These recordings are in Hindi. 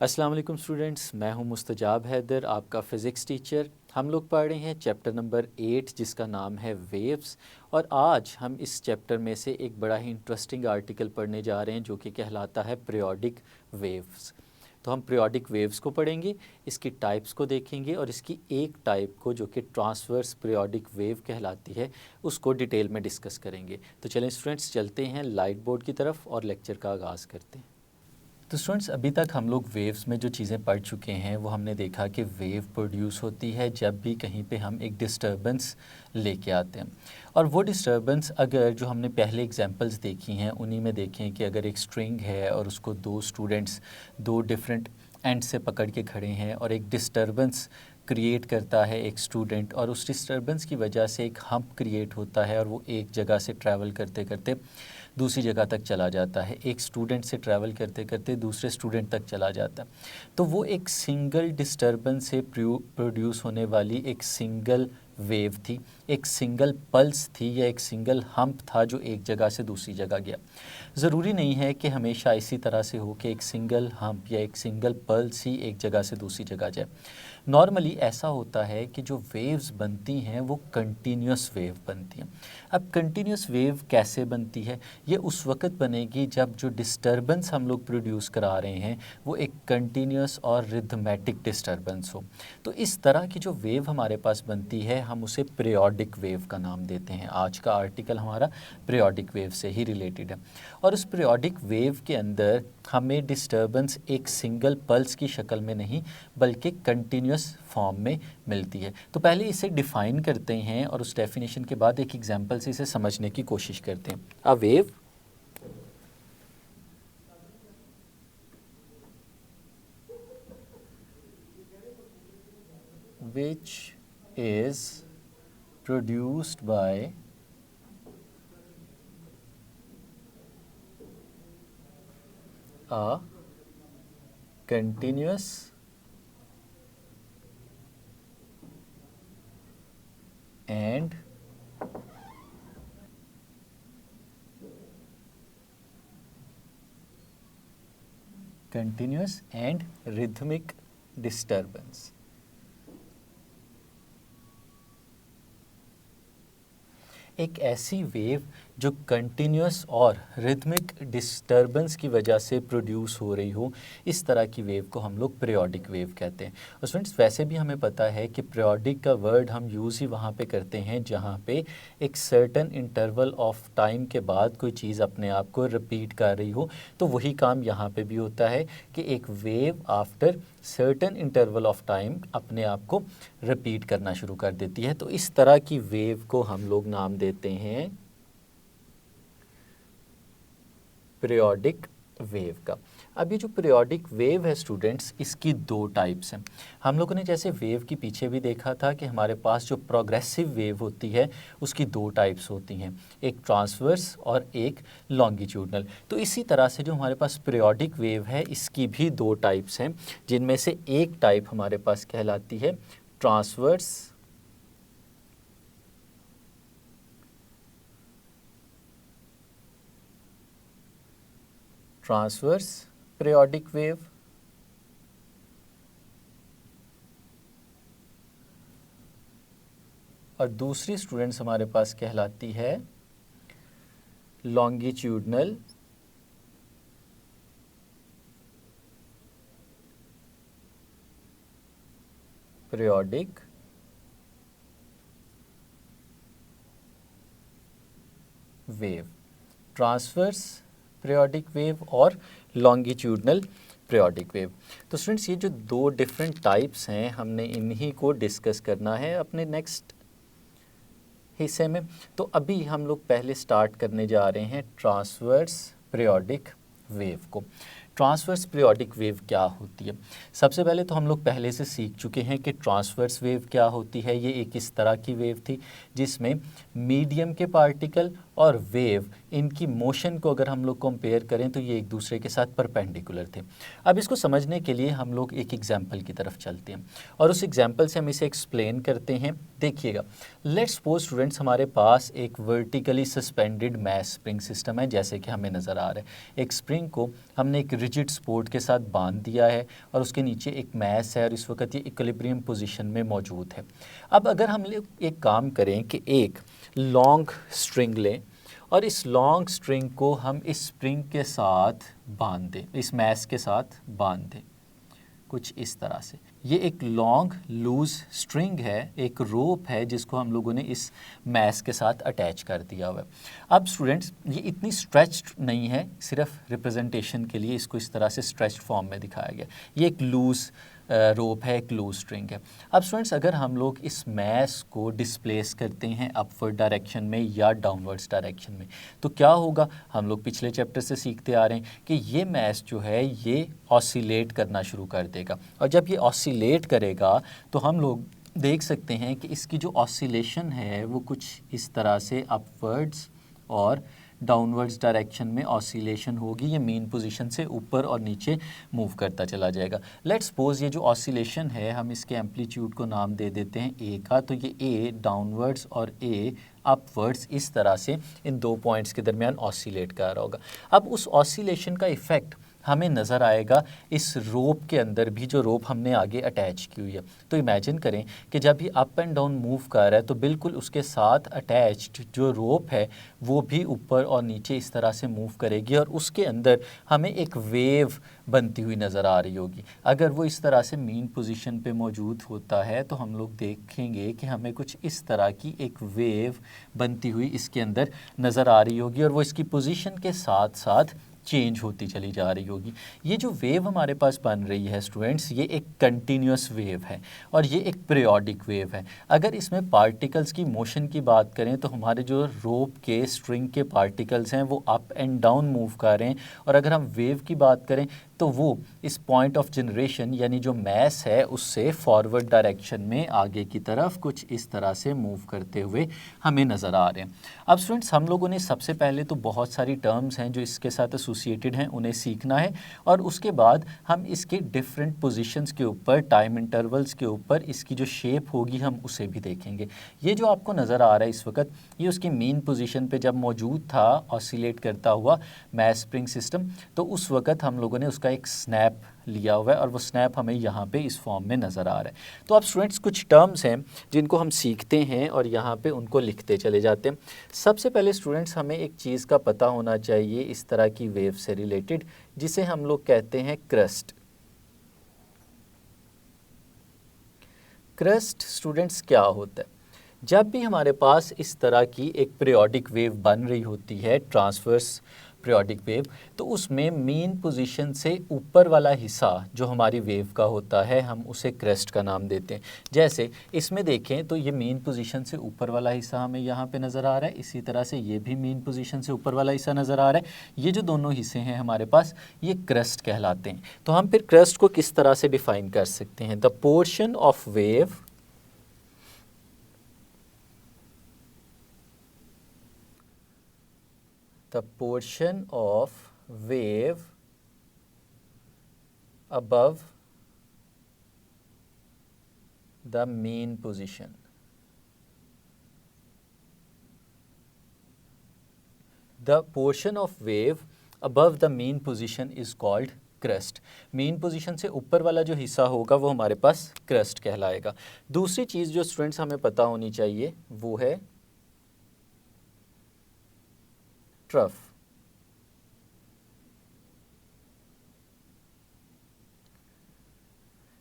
अस्सलाम वालेकुम स्टूडेंट्स, मैं हूं मुस्तजाब हैदर, आपका फ़िज़िक्स टीचर। हम लोग पढ़ रहे हैं चैप्टर नंबर 8 जिसका नाम है वेव्स। और आज हम इस चैप्टर में से एक बड़ा ही इंटरेस्टिंग आर्टिकल पढ़ने जा रहे हैं जो कि कहलाता है पीरियोडिक वेव्स। तो हम पीरियोडिक वेव्स को पढ़ेंगे, इसकी टाइप्स को देखेंगे और इसकी एक टाइप को जो कि ट्रांसवर्स पीरियोडिक वेव कहलाती है उसको डिटेल में डिस्कस करेंगे। तो चलें स्टूडेंट्स, चलते हैं लाइट बोर्ड की तरफ और लेक्चर का आगाज़ करते हैं। तो स्टूडेंट्स, अभी तक हम लोग वेव्स में जो चीज़ें पढ़ चुके हैं वो हमने देखा कि वेव प्रोड्यूस होती है जब भी कहीं पे हम एक डिस्टर्बेंस लेके आते हैं। और वो डिस्टर्बेंस अगर जो हमने पहले एग्जांपल्स देखी हैं उन्हीं में देखें कि अगर एक स्ट्रिंग है और उसको दो स्टूडेंट्स दो डिफरेंट एंड से पकड़ के खड़े हैं और एक डिस्टर्बेंस क्रिएट करता है एक स्टूडेंट, और उस डिस्टर्बेंस की वजह से एक हम्प क्रिएट होता है और वो एक जगह से ट्रैवल करते करते दूसरी जगह तक चला जाता है, एक स्टूडेंट से ट्रैवल करते करते दूसरे स्टूडेंट तक चला जाता है। तो वो एक सिंगल डिस्टर्बेंस से प्रोड्यूस होने वाली एक सिंगल वेव थी, एक सिंगल पल्स थी या एक सिंगल हम्प था जो एक जगह से दूसरी जगह गया। ज़रूरी नहीं है कि हमेशा इसी तरह से हो कि एक सिंगल हम्प या एक सिंगल पल्स ही एक जगह से दूसरी जगह जाए। नॉर्मली ऐसा होता है कि जो वेव्स बनती हैं वो कंटिन्यूस वेव बनती हैं। अब कंटिन्यूस वेव कैसे बनती है? ये उस वक्त बनेगी जब जो डिस्टर्बेंस हम लोग प्रोड्यूस करा रहे हैं वो एक कंटिन्यूस और रिथमेटिक डिस्टर्बेंस हो। तो इस तरह की जो वेव हमारे पास बनती है हम उसे पीरियोडिक वेव का नाम देते हैं। आज का आर्टिकल हमारा पीरियोडिक वेव से ही रिलेटेड है। और उस पीरियोडिक वेव के अंदर हमें डिस्टर्बेंस एक सिंगल पल्स की शक्ल में नहीं बल्कि कंटिन्यूस फॉर्म में मिलती है। तो पहले इसे डिफ़ाइन करते हैं और उस डेफिनेशन के बाद एक एग्जांपल से इसे समझने की कोशिश करते हैं। A wave which is produced by a continuous and rhythmic disturbance। एक ऐसी वेव जो कंटिन्यूस और रिथमिक डिस्टर्बेंस की वजह से प्रोड्यूस हो रही हो, इस तरह की वेव को हम लोग पीरियोडिक वेव कहते हैं। और स्टूडेंट्स, वैसे भी हमें पता है कि पीरियोडिक का वर्ड हम यूज़ ही वहाँ पे करते हैं जहाँ पे एक सर्टन इंटरवल ऑफ टाइम के बाद कोई चीज़ अपने आप को रिपीट कर रही हो। तो वही काम यहाँ पे भी होता है कि एक wave after certain interval of time अपने आप को रिपीट करना शुरू कर देती है। तो इस तरह की वेव को हम लोग नाम देते हैं पीरियोडिक वेव का। अब ये जो पीरियोडिक वेव है स्टूडेंट्स, इसकी दो टाइप्स हैं। हम लोगों ने जैसे वेव के पीछे भी देखा था कि हमारे पास जो प्रोग्रेसिव वेव होती है उसकी दो टाइप्स होती हैं, एक ट्रांसवर्स और एक लॉन्गिट्यूडनल। तो इसी तरह से जो हमारे पास पीरियोडिक वेव है इसकी भी दो टाइप्स हैं, जिनमें से एक टाइप हमारे पास कहलाती है ट्रांसवर्स पीरियोडिक वेव और दूसरी स्टूडेंट्स हमारे पास कहलाती है longitudinal periodic wave. Transverse periodic wave और लॉन्गिट्यूडनल पीरियोडिक वेव। तो स्टूडेंट्स, ये जो दो डिफरेंट टाइप्स हैं हमने इन्हीं को डिस्कस करना है अपने नेक्स्ट हिस्से में। तो अभी हम लोग पहले स्टार्ट करने जा रहे हैं ट्रांसवर्स पीरियोडिक वेव को। ट्रांसवर्स पीरियोडिक वेव क्या होती है? सबसे पहले तो हम लोग पहले से सीख चुके हैं कि ट्रांसवर्स वेव क्या होती है। ये एक इस तरह की वेव थी जिसमें मीडियम के पार्टिकल और वेव, इनकी मोशन को अगर हम लोग कंपेयर करें तो ये एक दूसरे के साथ परपेंडिकुलर थे। अब इसको समझने के लिए हम लोग एक एग्जाम्पल की तरफ चलते हैं और उस एग्जाम्पल से हम इसे एक्सप्लेन करते हैं। देखिएगा, लेट्स सपोज स्टूडेंट्स हमारे पास एक vertically suspended mass spring system है, जैसे कि हमें नज़र आ रहा है। एक स्प्रिंग को हमने एक रिजिड सपोर्ट के साथ बांध दिया है और उसके नीचे एक मैस है और इस वक्त ये इक्विलिब्रियम पोजीशन में मौजूद है। अब अगर हम लोग एक काम करें कि एक लॉन्ग स्ट्रिंग लें और इस लॉन्ग स्ट्रिंग को हम इस स्प्रिंग के साथ बांध दें, इस मैस के साथ बांध दें कुछ इस तरह से। ये एक लॉन्ग लूज स्ट्रिंग है, एक रोप है जिसको हम लोगों ने इस मैस के साथ अटैच कर दिया हुआ है। अब स्टूडेंट्स ये इतनी स्ट्रेच्ड नहीं है, सिर्फ रिप्रेजेंटेशन के लिए इसको इस तरह से स्ट्रेच्ड फॉर्म में दिखाया गया। ये एक लूज रोप है, एक लूज स्ट्रिंग है। अब स्टूडेंट्स अगर हम लोग इस मैस को डिस्प्लेस करते हैं अपवर्ड डायरेक्शन में या डाउनवर्ड्स डायरेक्शन में तो क्या होगा, हम लोग पिछले चैप्टर से सीखते आ रहे हैं कि ये मैस जो है ये ऑसिलेट करना शुरू कर देगा और जब ये ऑसिलेट करेगा तो हम लोग देख सकते हैं कि इसकी जो ऑसिलेशन है वो कुछ इस तरह से अपवर्ड्स और डाउनवर्ड्स डायरेक्शन में ऑसिलेशन होगी। ये मीन पोजीशन से ऊपर और नीचे मूव करता चला जाएगा। लेट्स सपोज ये जो ऑसिलेशन है हम इसके एम्पलीट्यूड को नाम दे देते हैं ए का, तो ये ए डाउनवर्ड्स और ए अपवर्ड्स इस तरह से इन दो पॉइंट्स के दरमियान ऑसिलेट कर रहा होगा। अब उस ऑसिलेशन का इफ़ेक्ट हमें नज़र आएगा इस रोप के अंदर भी, जो रोप हमने आगे अटैच की हुई है। तो इमेजिन करें कि जब ये अप एंड डाउन मूव कर रहा है तो बिल्कुल उसके साथ अटैच्ड जो रोप है वो भी ऊपर और नीचे इस तरह से मूव करेगी और उसके अंदर हमें एक वेव बनती हुई नज़र आ रही होगी। अगर वो इस तरह से मीन पोजीशन पे मौजूद होता है तो हम लोग देखेंगे कि हमें कुछ इस तरह की एक वेव बनती हुई इसके अंदर नज़र आ रही होगी और वो इसकी पोजीशन के साथ साथ चेंज होती चली जा रही होगी। ये जो वेव हमारे पास बन रही है स्टूडेंट्स, ये एक कंटिन्यूस वेव है और ये एक पीरियोडिक वेव है। अगर इसमें पार्टिकल्स की मोशन की बात करें तो हमारे जो रोप के स्ट्रिंग के पार्टिकल्स हैं वो अप एंड डाउन मूव कर रहे हैं और अगर हम वेव की बात करें तो वो इस पॉइंट ऑफ जनरेशन यानी जो मैस है उससे फॉरवर्ड डायरेक्शन में आगे की तरफ कुछ इस तरह से मूव करते हुए हमें नज़र आ रहे हैं। अब स्टूडेंट्स हम लोगों ने सबसे पहले तो बहुत सारी टर्म्स हैं जो इसके साथ एसोसिएटेड हैं, उन्हें सीखना है और उसके बाद हम इसके डिफरेंट पोजीशंस के ऊपर, टाइम इंटरवल्स के ऊपर इसकी जो शेप होगी हम उसे भी देखेंगे। ये जो आपको नज़र आ रहा है इस वक्त, ये उसकी मेन पोजीशन पे जब मौजूद था ऑसिलेट करता हुआ मैस स्प्रिंग सिस्टम, तो उस वक्त हम लोगों ने उसका एक स्नैप लिया हुआ है और वो स्नैप हमें यहाँ पे इस फॉर्म में नज़र आ रहा है। तो अब स्टूडेंट्स कुछ टर्म्स हैं जिनको हम सीखते हैं और यहाँ पे उनको लिखते चले जाते हैं। सबसे पहले स्टूडेंट्स हमें एक चीज़ का पता होना चाहिए इस तरह की वेव से रिलेटेड, जिसे हम लोग कहते हैं क्रस्ट। क्रस्ट स्टूडेंट्स क्या होता है? जब भी हमारे पास इस तरह की एक पीरियोडिक वेव बन रही होती है, ट्रांसवर्स पीरियोडिक वेव, तो उसमें मेन पोजीशन से ऊपर वाला हिस्सा जो हमारी वेव का होता है हम उसे क्रेस्ट का नाम देते हैं। जैसे इसमें देखें तो ये मेन पोजीशन से ऊपर वाला हिस्सा हमें यहाँ पे नज़र आ रहा है, इसी तरह से ये भी मेन पोजीशन से ऊपर वाला हिस्सा नज़र आ रहा है। ये जो दोनों हिस्से हैं हमारे पास ये क्रेस्ट कहलाते हैं। तो हम फिर क्रेस्ट को किस तरह से डिफाइन कर सकते हैं? The portion of wave the portion of wave above the mean position. The portion of wave above the mean position is called crest. Main position से ऊपर वाला जो हिस्सा होगा वो हमारे पास crest कहलाएगा। दूसरी चीज़ जो स्टूडेंट्स हमें पता होनी चाहिए वो है ट्रफ।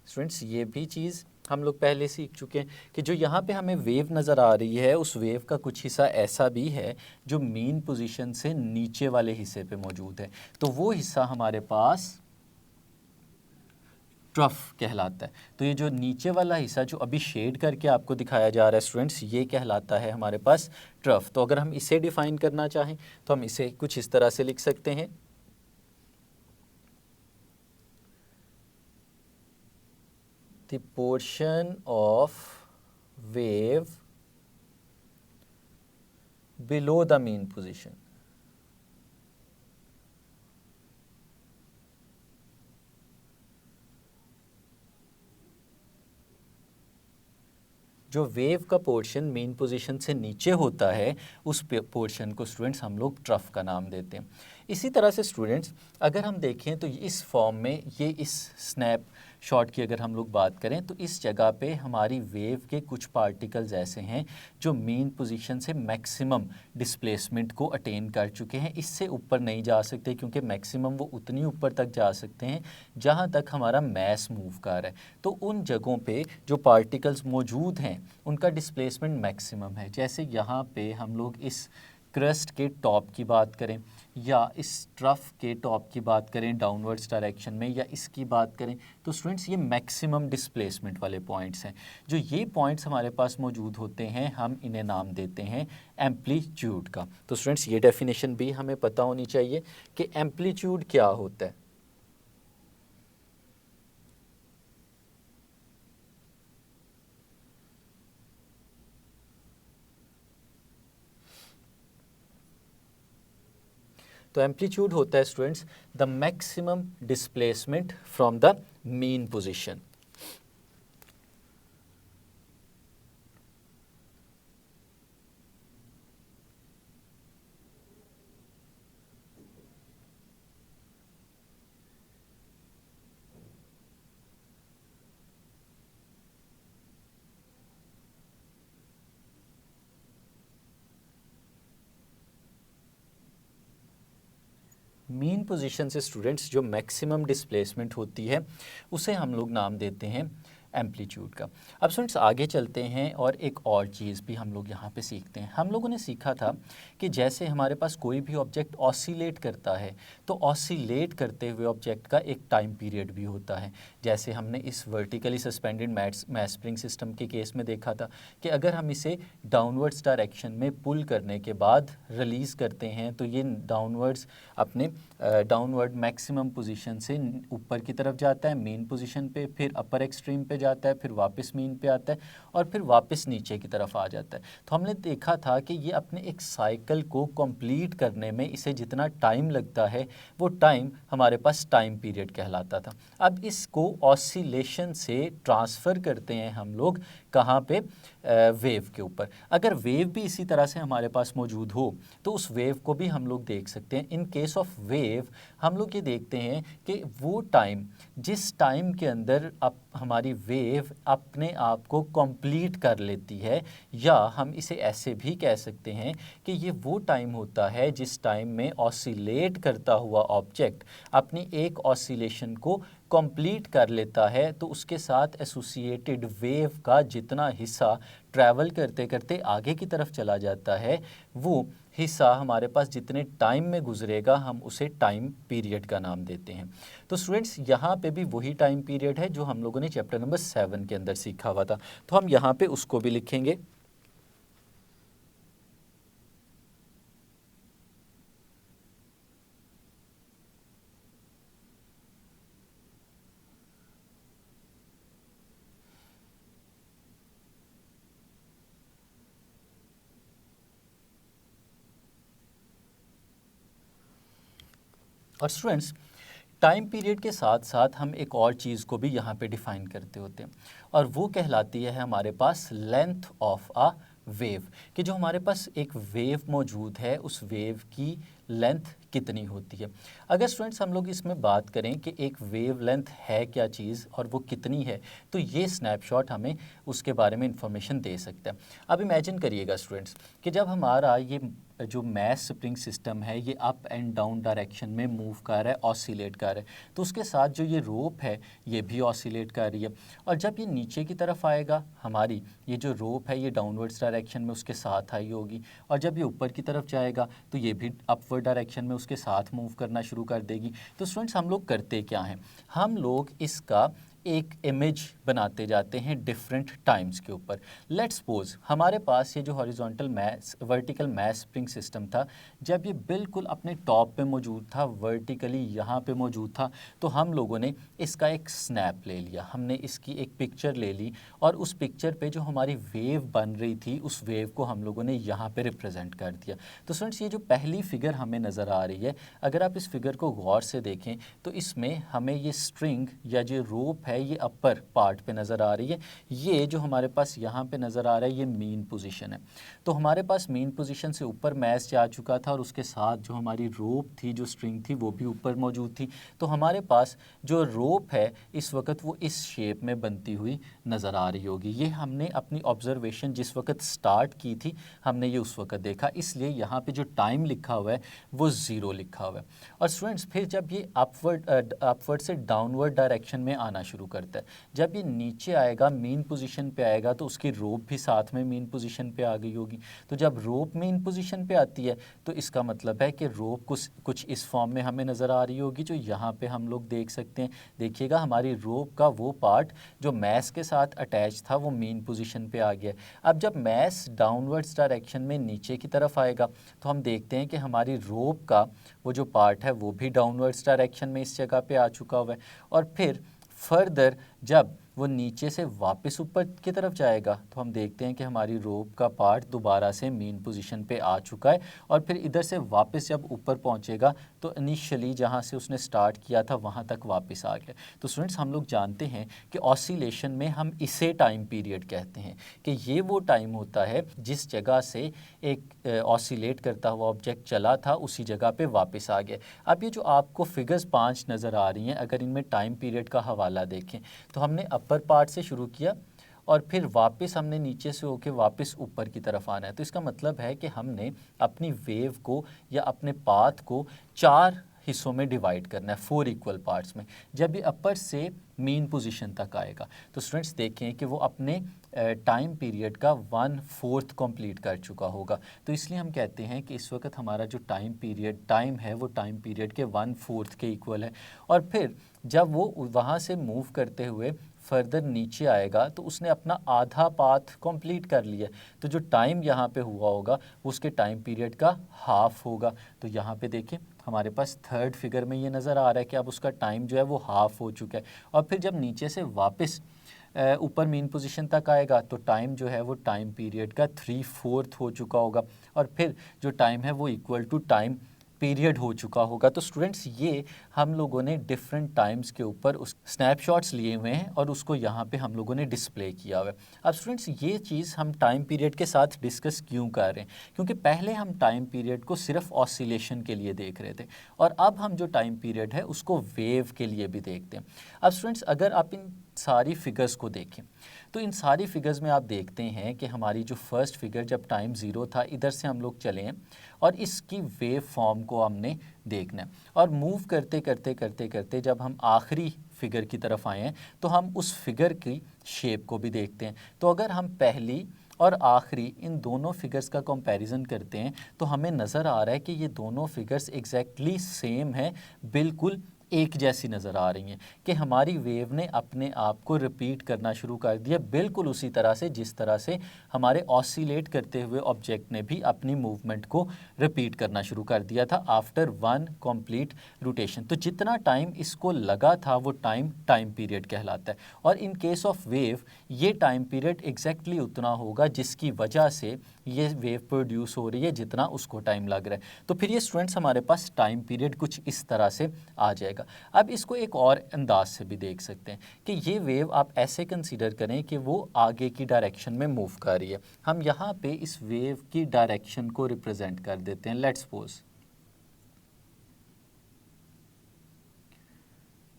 स्टूडेंट्स ये भी चीज़ हम लोग पहले सीख चुके हैं कि जो यहाँ पे हमें वेव नज़र आ रही है उस वेव का कुछ हिस्सा ऐसा भी है जो मेन पोजीशन से नीचे वाले हिस्से पे मौजूद है, तो वो हिस्सा हमारे पास ट्रफ कहलाता है। तो ये जो नीचे वाला हिस्सा जो अभी शेड करके आपको दिखाया जा रहा है स्टूडेंट्स, ये कहलाता है हमारे पास ट्रफ। तो अगर हम इसे डिफाइन करना चाहें तो हम इसे कुछ इस तरह से लिख सकते हैं, the portion of wave below the mean position. जो वेव का पोर्शन मेन पोजीशन से नीचे होता है उस पोर्शन को स्टूडेंट्स हम लोग ट्रफ का नाम देते हैं। इसी तरह से स्टूडेंट्स अगर हम देखें तो इस फॉर्म में ये इस स्नैप शॉट की अगर हम लोग बात करें तो इस जगह पे हमारी वेव के कुछ पार्टिकल्स ऐसे हैं जो मेन पोजीशन से मैक्सिमम डिस्प्लेसमेंट को अटेन कर चुके हैं, इससे ऊपर नहीं जा सकते क्योंकि मैक्सिमम वो उतनी ऊपर तक जा सकते हैं जहाँ तक हमारा मैस मूव कर रहा है। तो उन जगहों पे जो पार्टिकल्स मौजूद हैं उनका डिस्प्लेसमेंट मैक्सिमम है। जैसे यहाँ पे हम लोग इस क्रस्ट के टॉप की बात करें या इस ट्रफ के टॉप की बात करें डाउनवर्ड्स डायरेक्शन में, या इसकी बात करें, तो स्टूडेंट्स ये मैक्सिमम डिस्प्लेसमेंट वाले पॉइंट्स हैं। जो ये पॉइंट्स हमारे पास मौजूद होते हैं हम इन्हें नाम देते हैं एम्पलीट्यूड का। तो स्टूडेंट्स ये डेफिनेशन भी हमें पता होनी चाहिए कि एम्पलीट्यूड क्या होता है। तो एम्पलीट्यूड होता है students the maximum displacement from the mean position. Mean position से स्टूडेंट्स जो मैक्सिमम डिस्प्लेसमेंट होती है उसे हम लोग नाम देते हैं एम्पलीट्यूड का। अब स्टूडेंट्स आगे चलते हैं और एक और चीज़ भी हम लोग यहाँ पे सीखते हैं। हम लोगों ने सीखा था कि जैसे हमारे पास कोई भी ऑब्जेक्ट ऑसिलेट करता है तो ऑसिलेट करते हुए ऑब्जेक्ट का एक टाइम पीरियड भी होता है। जैसे हमने इस vertically suspended mass spring system के केस में देखा था कि अगर हम इसे डाउनवर्ड्स डायरेक्शन में पुल करने के बाद रिलीज़ करते हैं तो ये डाउनवर्ड्स अपने डाउनवर्ड मैक्सिमम पोजीशन से ऊपर की तरफ जाता है मेन पोजीशन पे, फिर अपर एक्सट्रीम पे जाता है, फिर वापस मीन पे आता है और फिर वापस नीचे की तरफ आ जाता है। तो हमने देखा था कि ये अपने एक साइकिल को कंप्लीट करने में इसे जितना टाइम लगता है वो टाइम हमारे पास टाइम पीरियड कहलाता था। अब इसको ऑसिलेशन से ट्रांसफ़र करते हैं हम लोग कहाँ पे, वेव के ऊपर। अगर वेव भी इसी तरह से हमारे पास मौजूद हो तो उस वेव को भी हम लोग देख सकते हैं। इन केस ऑफ वेव हम लोग ये देखते हैं कि वो टाइम जिस टाइम के अंदर अब हमारी वेव अपने आप को कंप्लीट कर लेती है, या हम इसे ऐसे भी कह सकते हैं कि ये वो टाइम होता है जिस टाइम में ऑसिलेट करता हुआ ऑब्जेक्ट अपनी एक ऑसिलेशन को कंप्लीट कर लेता है तो उसके साथ एसोसिएटेड वेव का जितना हिस्सा ट्रैवल करते करते आगे की तरफ चला जाता है वो हिस्सा हमारे पास जितने टाइम में गुजरेगा हम उसे टाइम पीरियड का नाम देते हैं। तो स्टूडेंट्स यहाँ पे भी वही टाइम पीरियड है जो हम लोगों ने चैप्टर नंबर 7 के अंदर सीखा हुआ था, तो हम यहाँ पे उसको भी लिखेंगे। और स्टूडेंट्स टाइम पीरियड के साथ साथ हम एक और चीज़ को भी यहाँ पे डिफ़ाइन करते होते हैं और वो कहलाती है हमारे पास लेंथ ऑफ अ वेव, कि जो हमारे पास एक वेव मौजूद है उस वेव की लेंथ कितनी होती है। अगर स्टूडेंट्स हम लोग इसमें बात करें कि एक वेव लेंथ है क्या चीज़ और वो कितनी है, तो ये स्नैपशॉट हमें उसके बारे में इंफॉर्मेशन दे सकता है। अब इमेजिन करिएगा स्टूडेंट्स कि जब हमारा ये जो मैस स्प्रिंग सिस्टम है ये अप एंड डाउन डायरेक्शन में मूव कर रहा है, ऑसिलेट कर रहा है, तो उसके साथ जो ये रोप है ये भी ऑसिलेट कर रही है। और जब ये नीचे की तरफ आएगा हमारी ये जो रोप है ये डाउनवर्ड्स डायरेक्शन में उसके साथ आई होगी, और जब ये ऊपर की तरफ जाएगा तो ये भी अपवर्ड डायरेक्शन में उसके साथ मूव करना शुरू कर देगी। तो स्टूडेंट्स हम लोग करते क्या हैं, हम लोग इसका एक इमेज बनाते जाते हैं डिफरेंट टाइम्स के ऊपर। लेट्स सपोज हमारे पास ये जो horizontal mass vertical mass spring system था जब ये बिल्कुल अपने टॉप पे मौजूद था, वर्टिकली यहाँ पे मौजूद था, तो हम लोगों ने इसका एक स्नैप ले लिया, हमने इसकी एक पिक्चर ले ली और उस पिक्चर पे जो हमारी वेव बन रही थी उस वेव को हम लोगों ने यहाँ पे रिप्रेजेंट कर दिया। तो स्टूडेंट्स ये जो पहली फिगर हमें नज़र आ रही है, अगर आप इस फिगर को गौर से देखें तो इसमें हमें ये स्ट्रिंग या जो रोप है है ये अपर पार्ट पे नज़र आ रही है, ये जो हमारे पास यहाँ पे नज़र आ रहा है ये मीन पोजीशन है। तो हमारे पास मीन पोजीशन से ऊपर मैश जा चुका था और उसके साथ जो हमारी रोप थी, जो स्ट्रिंग थी, वो भी ऊपर मौजूद थी। तो हमारे पास जो रोप है इस वक्त वो इस शेप में बनती हुई नज़र आ रही होगी। ये हमने अपनी ऑब्जर्वेशन जिस वक्त स्टार्ट की थी हमने ये उस वक्त देखा, इसलिए यहाँ पे जो टाइम लिखा हुआ है वो 0 लिखा हुआ है। और स्टूडेंट्स फिर जब ये अपवर्ड से डाउनवर्ड डायरेक्शन में आना शुरू करता है, जब ये नीचे आएगा मीन पोजीशन पे आएगा तो उसकी रोप भी साथ में मीन पोजीशन पे आ गई होगी। तो जब रोप मीन पोजीशन पे आती है तो इसका मतलब है कि रोप कुछ इस फॉर्म में हमें नज़र आ रही होगी जो यहाँ पे हम लोग देख सकते हैं। देखिएगा हमारी रोप का वो पार्ट जो मैस के साथ अटैच था वो मीन पोजीशन पे आ गया। अब जब मैस डाउनवर्ड्स डायरेक्शन में नीचे की तरफ आएगा तो हम देखते हैं कि हमारी रोप का वो जो पार्ट है वो भी डाउनवर्ड्स डायरेक्शन में इस जगह पे आ चुका हुआ है। और फिर फर्दर जब वो नीचे से वापस ऊपर की तरफ जाएगा तो हम देखते हैं कि हमारी रोप का पार्ट दोबारा से मेन पोजीशन पे आ चुका है और फिर इधर से वापस जब ऊपर पहुंचेगा तो इनिशियली जहां से उसने स्टार्ट किया था वहां तक वापस आ गया। तो स्टूडेंट्स हम लोग जानते हैं कि ऑसिलेशन में हम इसे टाइम पीरियड कहते हैं कि ये वो टाइम होता है जिस जगह से एक ऑसिलेट करता हुआ ऑब्जेक्ट चला था उसी जगह पे वापस आ गया। अब ये जो आपको फिगर्स 5 नज़र आ रही हैं, अगर इनमें टाइम पीरियड का हवाला देखें तो हमने अपर पार्ट से शुरू किया और फिर वापस हमने नीचे से होके वापस ऊपर की तरफ आना है। तो इसका मतलब है कि हमने अपनी वेव को या अपने पाथ को 4 हिस्सों में डिवाइड करना है, 4 इक्वल पार्ट्स में। जब ये अपर से मेन पोजीशन तक आएगा तो स्टूडेंट्स देखें कि वो अपने टाइम पीरियड का 1/4 कंप्लीट कर चुका होगा। तो इसलिए हम कहते हैं कि इस वक्त हमारा जो टाइम है वो टाइम पीरियड के 1/4 के इक्वल है। और फिर जब वो वहाँ से मूव करते हुए फर्दर नीचे आएगा तो उसने अपना आधा पाथ कंप्लीट कर लिया। तो जो टाइम यहाँ पे हुआ होगा वो उसके टाइम पीरियड का हाफ होगा। तो यहाँ पे देखें हमारे पास थर्ड फिगर में ये नज़र आ रहा है कि अब उसका टाइम जो है वो हाफ हो चुका है। और फिर जब नीचे से वापस ऊपर मेन पोजीशन तक आएगा तो टाइम जो है वो टाइम पीरियड का 3/4 हो चुका होगा। और फिर जो टाइम है वो इक्वल टू टाइम पीरियड हो चुका होगा। तो स्टूडेंट्स ये हम लोगों ने डिफरेंट टाइम्स के ऊपर उस स्नैपशॉट्स लिए हुए हैं और उसको यहाँ पे हम लोगों ने डिस्प्ले किया हुआ है। अब स्टूडेंट्स ये चीज़ हम टाइम पीरियड के साथ डिस्कस क्यों कर रहे हैं, क्योंकि पहले हम टाइम पीरियड को सिर्फ ऑसिलेशन के लिए देख रहे थे और अब हम जो टाइम पीरियड है उसको वेव के लिए भी देखते हैं। अब स्टूडेंट्स अगर आप इन सारी फिगर्स को देखें तो इन सारी फिगर्स में आप देखते हैं कि हमारी जो फर्स्ट फिगर जब टाइम 0 था इधर से हम लोग चले हैं और इसकी वेव फॉर्म को हमने देखना है और मूव करते करते करते करते जब हम आखिरी फिगर की तरफ आए हैं तो हम उस फिगर की शेप को भी देखते हैं। तो अगर हम पहली और आखिरी इन दोनों फिगर्स का कंपैरिजन करते हैं तो हमें नज़र आ रहा है कि ये दोनों फिगर्स एग्जैक्टली सेम हैं, बिल्कुल एक जैसी नज़र आ रही हैं कि हमारी वेव ने अपने आप को रिपीट करना शुरू कर दिया बिल्कुल उसी तरह से जिस तरह से हमारे ऑसिलेट करते हुए ऑब्जेक्ट ने भी अपनी मूवमेंट को रिपीट करना शुरू कर दिया था आफ्टर 1 कंप्लीट रोटेशन। तो जितना टाइम इसको लगा था वो टाइम पीरियड कहलाता है और इन केस ऑफ वेव ये टाइम पीरियड एग्जैक्टली उतना होगा जिसकी वजह से ये वेव प्रोड्यूस हो रही है जितना उसको टाइम लग रहा है। तो फिर ये स्टूडेंट्स हमारे पास टाइम पीरियड कुछ इस तरह से आ जाएगा। अब इसको एक और अंदाज से भी देख सकते हैं कि ये वेव आप ऐसे कंसीडर करें कि वो आगे की डायरेक्शन में मूव कर रही है। हम यहाँ पे इस वेव की डायरेक्शन को रिप्रेजेंट कर देते हैं। लेट्स सपोज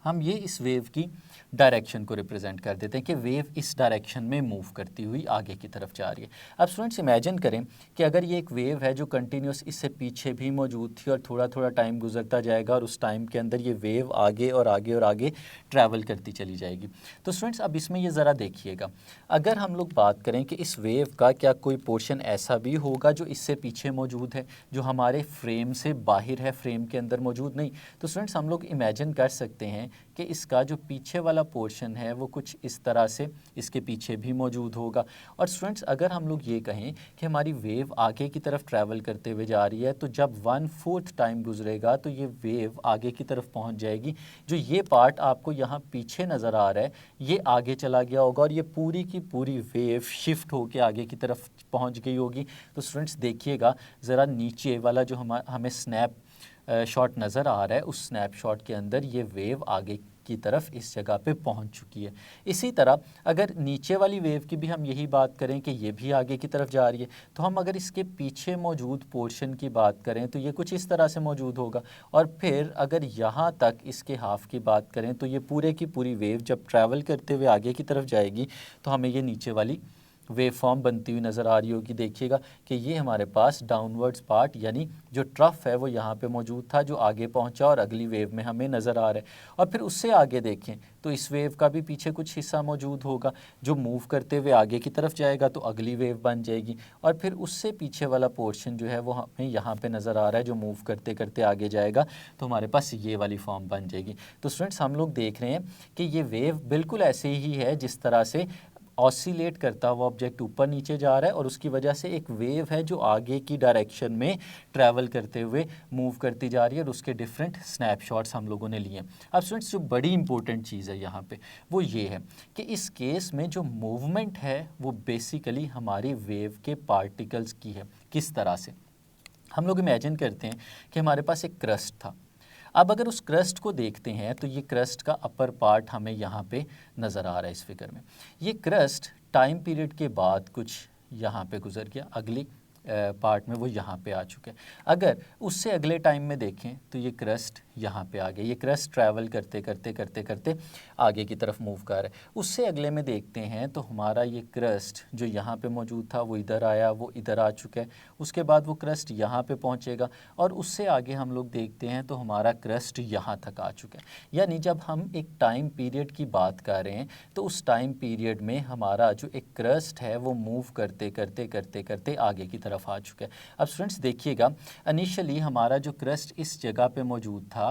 हम ये इस वेव की डायरेक्शन को रिप्रेजेंट कर देते हैं कि वेव इस डायरेक्शन में मूव करती हुई आगे की तरफ जा रही है। अब स्टूडेंट्स इमेजिन करें कि अगर ये एक वेव है जो कंटिन्यूस इससे पीछे भी मौजूद थी और थोड़ा थोड़ा टाइम गुजरता जाएगा और उस टाइम के अंदर ये वेव आगे और आगे और आगे ट्रैवल करती चली जाएगी। तो स्टूडेंट्स अब इसमें ये ज़रा देखिएगा, अगर हम लोग बात करें कि इस वेव का क्या कोई पोर्शन ऐसा भी होगा जो इससे पीछे मौजूद है, जो हमारे फ्रेम से बाहर है, फ्रेम के अंदर मौजूद नहीं। तो स्टूडेंट्स हम लोग इमेजिन कर सकते हैं कि इसका जो पीछे वाला पोर्शन है वो कुछ इस तरह से इसके पीछे भी मौजूद होगा। और स्टूडेंट्स अगर हम लोग ये कहें कि हमारी वेव आगे की तरफ ट्रैवल करते हुए जा रही है तो जब 1/4 टाइम गुजरेगा तो ये वेव आगे की तरफ पहुंच जाएगी। जो ये पार्ट आपको यहाँ पीछे नज़र आ रहा है ये आगे चला गया होगा और ये पूरी की पूरी वेव शिफ्ट होकर आगे की तरफ पहुँच गई होगी। तो स्टूडेंट्स देखिएगा ज़रा नीचे वाला जो हमें स्नैप शॉट नज़र आ रहा है उस स्नैपशॉट के अंदर ये वेव आगे की तरफ इस जगह पे पहुंच चुकी है। इसी तरह अगर नीचे वाली वेव की भी हम यही बात करें कि ये भी आगे की तरफ जा रही है, तो हम अगर इसके पीछे मौजूद पोर्शन की बात करें तो ये कुछ इस तरह से मौजूद होगा। और फिर अगर यहाँ तक इसके हाफ की बात करें तो ये पूरे की पूरी वेव जब ट्रैवल करते हुए आगे की तरफ जाएगी तो हमें ये नीचे वाली वेव फॉर्म बनती हुई नज़र आ रही होगी। देखिएगा कि ये हमारे पास डाउनवर्ड्स पार्ट यानी जो ट्रफ है वो यहाँ पे मौजूद था, जो आगे पहुँचा और अगली वेव में हमें नज़र आ रहा है। और फिर उससे आगे देखें तो इस वेव का भी पीछे कुछ हिस्सा मौजूद होगा जो मूव करते हुए आगे की तरफ जाएगा तो अगली वेव बन जाएगी। और फिर उससे पीछे वाला पोर्शन जो है वो हमें यहाँ पे नज़र आ रहा है, जो मूव करते करते आगे जाएगा तो हमारे पास ये वाली फॉर्म बन जाएगी। तो स्टूडेंट्स हम लोग देख रहे हैं कि ये वेव बिल्कुल ऐसे ही है जिस तरह से ऑसिलेट करता हुआ ऑब्जेक्ट ऊपर नीचे जा रहा है और उसकी वजह से एक वेव है जो आगे की डायरेक्शन में ट्रैवल करते हुए मूव करती जा रही है और उसके डिफरेंट स्नैपशॉट्स हम लोगों ने लिए। अब स्टूडेंट्स जो बड़ी इंपॉर्टेंट चीज़ है यहाँ पे वो ये है कि इस केस में जो मूवमेंट है वो बेसिकली हमारी वेव के पार्टिकल्स की है। किस तरह से? हम लोग इमेजिन करते हैं कि हमारे पास एक क्रस्ट था। अब अगर उस क्रस्ट को देखते हैं तो ये क्रस्ट का अपर पार्ट हमें यहाँ पे नज़र आ रहा है इस फिगर में। ये क्रस्ट टाइम पीरियड के बाद कुछ यहाँ पे गुजर गया, अगली पार्ट में वो यहाँ पे आ चुके हैं। अगर उससे अगले टाइम में देखें तो ये क्रस्ट यहाँ पे आ गया। ये क्रस्ट ट्रैवल करते करते करते करते आगे की तरफ मूव कर रहा है। उससे अगले में देखते हैं तो हमारा ये क्रस्ट जो यहाँ पे मौजूद था वो इधर आया, वो इधर आ चुका है। उसके बाद वो क्रस्ट यहाँ पे पहुँचेगा और उससे आगे हम लोग देखते हैं तो हमारा क्रस्ट यहाँ तक आ चुका है। यानी जब हम एक टाइम पीरियड की बात कर रहे हैं तो उस टाइम पीरियड में हमारा जो एक क्रस्ट है वो मूव करते करते करते करते आगे की तरफ आ चुका है। अब स्टूडेंट्स देखिएगा, इनिशियली हमारा जो क्रस्ट इस जगह पे मौजूद था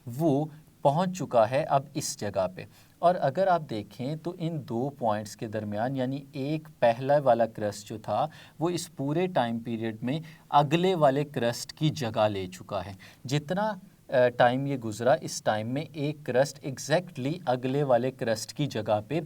वो पहुंच चुका है अब इस जगह पे। और अगर आप देखें तो इन दो पॉइंट्स के दरमियान यानी एक पहला वाला क्रस्ट जो था वो इस पूरे टाइम पीरियड में अगले वाले क्रस्ट की जगह ले चुका है। जितना टाइम ये गुजरा, इस टाइम में एक क्रस्ट एग्जैक्टली अगले वाले क्रस्ट की जगह पे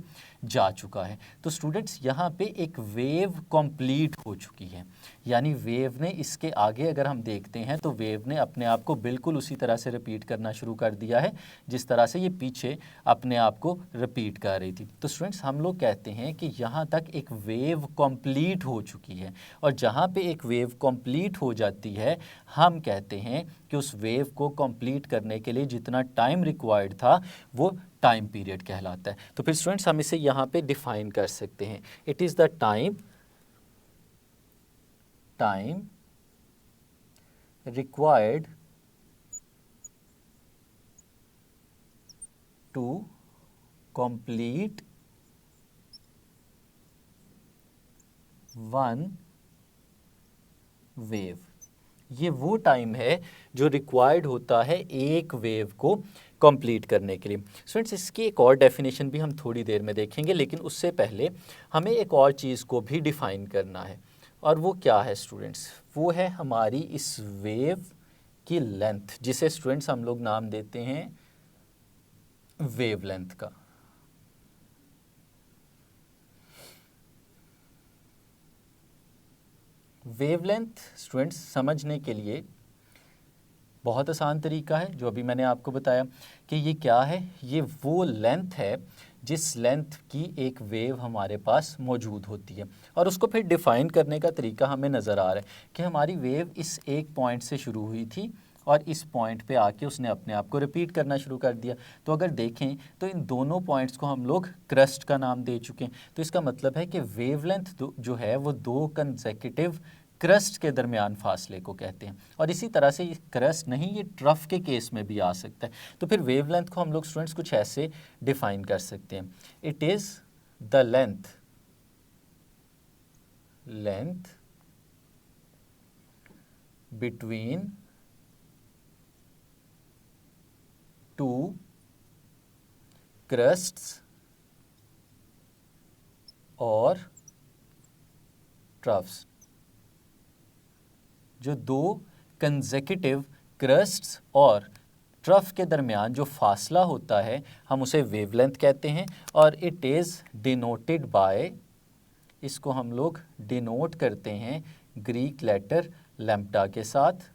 जा चुका है। तो स्टूडेंट्स यहाँ पे एक वेव कंप्लीट हो चुकी है। यानी वेव ने इसके आगे अगर हम देखते हैं तो वेव ने अपने आप को बिल्कुल उसी तरह से रिपीट करना शुरू कर दिया है जिस तरह से ये पीछे अपने आप को रिपीट कर रही थी। तो स्टूडेंट्स हम लोग कहते हैं कि यहाँ तक एक वेव कंप्लीट हो चुकी है और जहाँ पे एक वेव कंप्लीट हो जाती है हम कहते हैं कि उस वेव को कंप्लीट करने के लिए जितना टाइम रिक्वायर्ड था वो टाइम पीरियड कहलाता है। तो फिर स्टूडेंट्स हम इसे यहाँ पे डिफाइन कर सकते हैं। It is the time required to complete one wave. ये वो टाइम है जो रिक्वायर्ड होता है एक वेव को कंप्लीट करने के लिए। स्टूडेंट्स इसकी एक और डेफिनेशन भी हम थोड़ी देर में देखेंगे, लेकिन उससे पहले हमें एक और चीज़ को भी डिफाइन करना है और वो क्या है स्टूडेंट्स? वो है हमारी इस वेव की लेंथ, जिसे स्टूडेंट्स हम लोग नाम देते हैं वेवलेंथ का। वेवलेंथ स्टूडेंट्स समझने के लिए बहुत आसान तरीका है जो अभी मैंने आपको बताया कि ये क्या है। ये वो लेंथ है जिस लेंथ की एक वेव हमारे पास मौजूद होती है और उसको फिर डिफ़ाइन करने का तरीका हमें नज़र आ रहा है कि हमारी वेव इस एक पॉइंट से शुरू हुई थी और इस पॉइंट पे आके उसने अपने आप को रिपीट करना शुरू कर दिया। तो अगर देखें तो इन दोनों पॉइंट्स को हम लोग क्रस्ट का नाम दे चुके हैं। तो इसका मतलब है कि वेवलेंथ जो है वो दो कंसेक्यूटिव क्रस्ट के दरमियान फासले को कहते हैं। और इसी तरह से ये क्रस्ट नहीं, ये ट्रफ के केस में भी आ सकता है। तो फिर वेवलेंथ को हम लोग स्टूडेंट्स कुछ ऐसे डिफाइन कर सकते हैं। It is the length between two crusts और ट्रफ्स। जो दो कंसेक्यूटिव क्रस्ट्स और ट्रफ के दरमियान जो फासला होता है हम उसे वेवलेंथ कहते हैं और इट इज़ डिनोटेड बाय, इसको हम लोग डिनोट करते हैं ग्रीक लेटर लैम्ब्डा के साथ।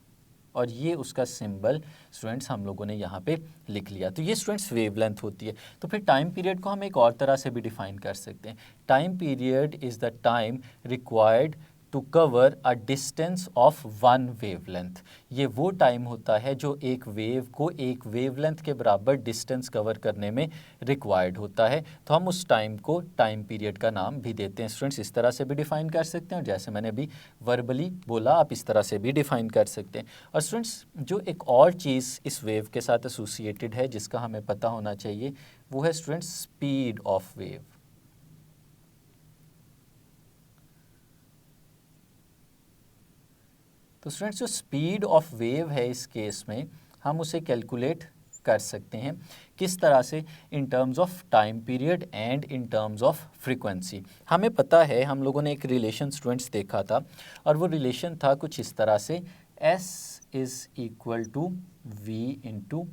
और ये उसका सिंबल स्टूडेंट्स हम लोगों ने यहाँ पे लिख लिया। तो ये स्टूडेंट्स वेवलेंथ होती है। तो फिर टाइम पीरियड को हम एक और तरह से भी डिफाइन कर सकते हैं। Time period is the time required to cover a distance of one wavelength. ये वो टाइम होता है जो एक वेव को एक वेवलेंथ के बराबर डिस्टेंस कवर करने में रिक्वायर्ड होता है। तो हम उस टाइम को टाइम पीरियड का नाम भी देते हैं। स्टूडेंट्स इस तरह से भी डिफाइन कर सकते हैं, और जैसे मैंने अभी वर्बली बोला आप इस तरह से भी डिफाइन कर सकते हैं। और स्टूडेंट्स जो एक और चीज़ इस वेव के साथ एसोसिएटेड है जिसका हमें पता होना चाहिए, वो है स्टूडेंट्स स्पीड ऑफ वेव। तो स्टूडेंट्स जो स्पीड ऑफ वेव है इस केस में हम उसे कैलकुलेट कर सकते हैं किस तरह से, in terms of time period and in terms of frequency. हमें पता है, हम लोगों ने एक रिलेशन स्टूडेंट्स देखा था, और वो रिलेशन था कुछ इस तरह से, S is equal to V into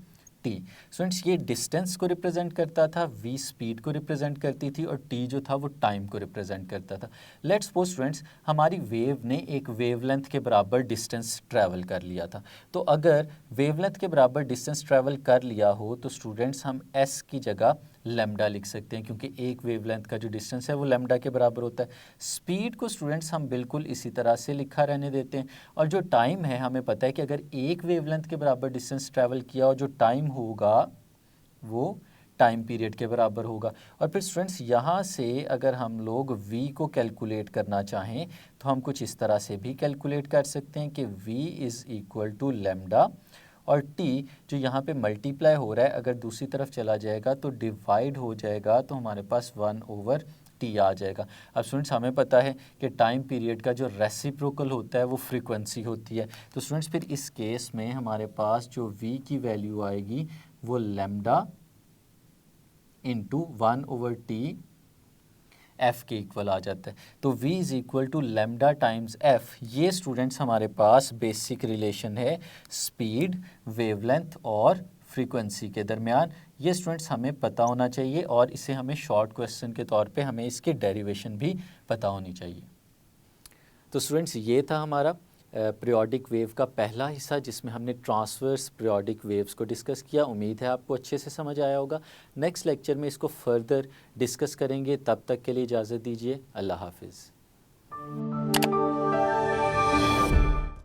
T. Students ये डिस्टेंस को रिप्रेजेंट करता था, V स्पीड को रिप्रेजेंट करती थी, और T जो था वो टाइम को रिप्रेजेंट करता था। लेट्स सपोज स्टूडेंट्स हमारी वेव ने एक वेवलेंथ के बराबर डिस्टेंस ट्रैवल कर लिया था। तो अगर वेवलेंथ के बराबर डिस्टेंस ट्रैवल कर लिया हो तो स्टूडेंट्स हम S की जगह लैम्डा लिख सकते हैं, क्योंकि एक वेवलेंथ का जो डिस्टेंस है वो लैम्डा के बराबर होता है। स्पीड को स्टूडेंट्स हम बिल्कुल इसी तरह से लिखा रहने देते हैं, और जो टाइम है हमें पता है कि अगर एक वेवलेंथ के बराबर डिस्टेंस ट्रैवल किया और जो टाइम होगा वो टाइम पीरियड के बराबर होगा। और फिर स्टूडेंट्स यहाँ से अगर हम लोग v को कैलकुलेट करना चाहें तो हम कुछ इस तरह से भी कैलकुलेट कर सकते हैं कि v is equal to lambda, और t जो यहाँ पे मल्टीप्लाई हो रहा है अगर दूसरी तरफ चला जाएगा तो डिवाइड हो जाएगा, तो हमारे पास 1/t आ जाएगा। अब स्टूडेंट्स हमें पता है कि टाइम पीरियड का जो रेसिप्रोकल होता है वो फ्रीक्वेंसी होती है। तो स्टूडेंट्स फिर इस केस में हमारे पास जो v की वैल्यू आएगी वो लैम्डा इंटू 1/t f के इक्वल आ जाता है। तो v is equal to lambda times f। ये स्टूडेंट्स हमारे पास बेसिक रिलेशन है स्पीड, वेवलेंथ और फ्रीक्वेंसी के दरमियान। ये स्टूडेंट्स हमें पता होना चाहिए, और इसे हमें शॉर्ट क्वेश्चन के तौर पे हमें इसके डेरिवेशन भी पता होनी चाहिए। तो स्टूडेंट्स ये था हमारा पीरियोडिक वेव का पहला हिस्सा, जिसमें हमने ट्रांसवर्स पीरियोडिक वेव्स को डिस्कस किया। उम्मीद है आपको अच्छे से समझ आया होगा। नेक्स्ट लेक्चर में इसको फर्दर डिस्कस करेंगे। तब तक के लिए इजाज़त दीजिए। अल्लाह हाफिज़।